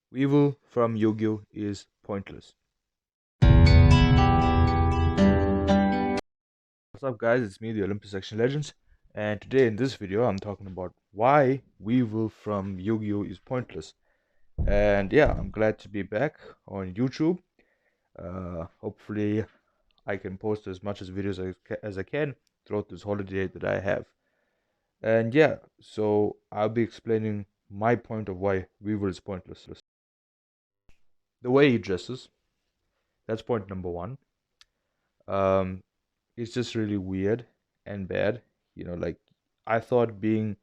Weevil from Yu-Gi-Oh is pointless. What's up guys, it's me, the Olympus Action Legends, and today in this video I'm talking about why Weevil from Yu-Gi-Oh is pointless. And yeah, I'm glad to be back on YouTube. Hopefully I can post as much as videos as I can throughout this holiday that I have. And yeah, so I'll be explaining my point of why Weevil is pointless. The way he dresses, that's point number one. Um, it's just really weird and bad. Like I thought being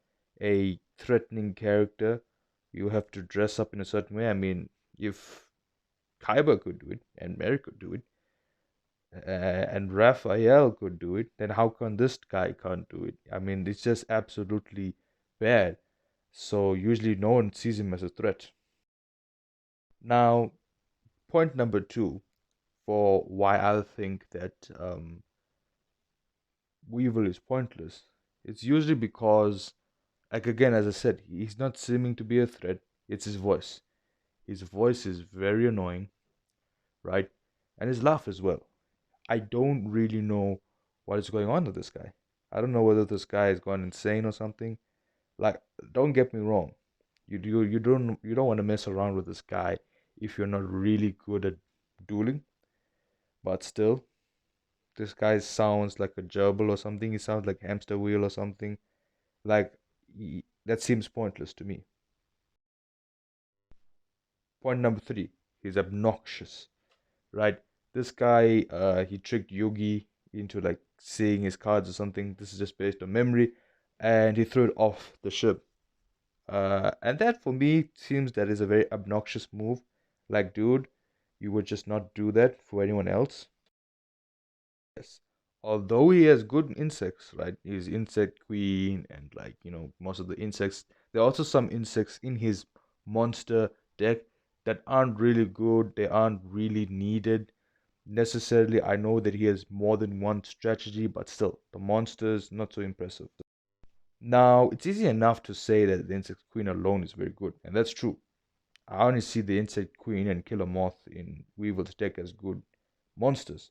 a threatening character, you have to dress up in a certain way. I mean, if Kaiba could do it and Mary could do it, and Raphael could do it, then how come this guy can't do it? I mean, it's just absolutely bad. So usually no one sees him as a threat. Now, point number two for why I think that Weevil is pointless. It's usually because, like again, as I said, he's not seeming to be a threat. It's his voice. His voice is very annoying, right? And his laugh as well. I don't really know what is going on with this guy. I don't know whether this guy has gone insane or something. Like, don't get me wrong. You don't want to mess around with this guy if you're not really good at dueling. But still, this guy sounds like a gerbil or something. He sounds like hamster wheel or something. Like that seems pointless to me. Point number three, he's obnoxious, right? This guy, he tricked Yogi into like seeing his cards or something. This is just based on memory, and he threw it off the ship. And that for me seems that is a very obnoxious move. Like, dude, you would just not do that for anyone else. Yes. Although he has good insects, right? He's insect queen and like, most of the insects. There are also some insects in his monster deck that aren't really good. They aren't really needed necessarily. I know that he has more than one strategy, but still, the monster's not so impressive. Now, it's easy enough to say that the insect queen alone is very good, and that's true. I only see the insect queen and killer moth in Weevil's deck as good monsters.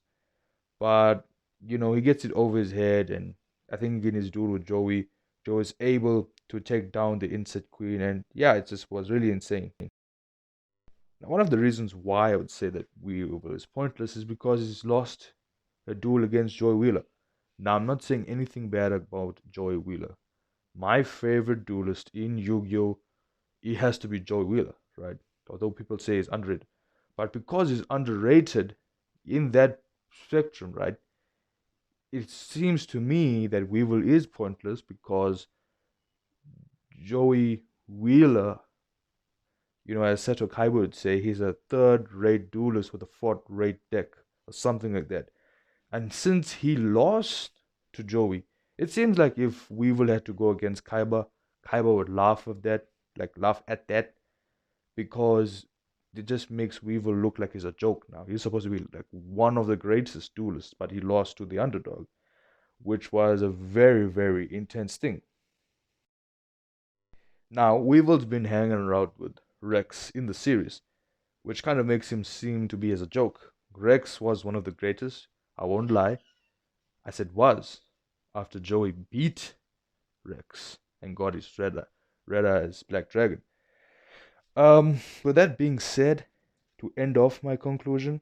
But he gets it over his head, and I think in his duel with Joey, Joe is able to take down the Insect Queen, and yeah, it just was really insane. Now, one of the reasons why I would say that Weevil is pointless is because he's lost a duel against Joy Wheeler. Now, I'm not saying anything bad about Joy Wheeler. My favorite duelist in Yu-Gi-Oh! It has to be Joy Wheeler, right? Although people say he's underrated. But because he's underrated in that spectrum, right? It seems to me that Weevil is pointless because Joey Wheeler, as Seto Kaiba would say, he's a third-rate duelist with a fourth-rate deck or something like that. And since he lost to Joey, it seems like if Weevil had to go against Kaiba, Kaiba would laugh at that, because it just makes Weevil look like he's a joke now. He's supposed to be like one of the greatest duelists, but he lost to the underdog, which was a very, very intense thing. Now, Weevil's been hanging around with Rex in the series, which kind of makes him seem to be as a joke. Rex was one of the greatest, I won't lie. I said was, after Joey beat Rex and got his Reda as Black Dragon. With that being said, to end off my conclusion,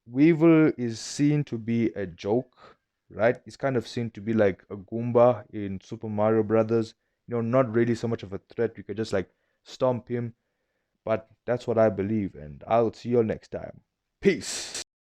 Weevil is seen to be a joke, right? It's kind of seen to be like a Goomba in Super Mario Brothers. Not really so much of a threat. You could just like stomp him. But that's what I believe, and I'll see you all next time. Peace.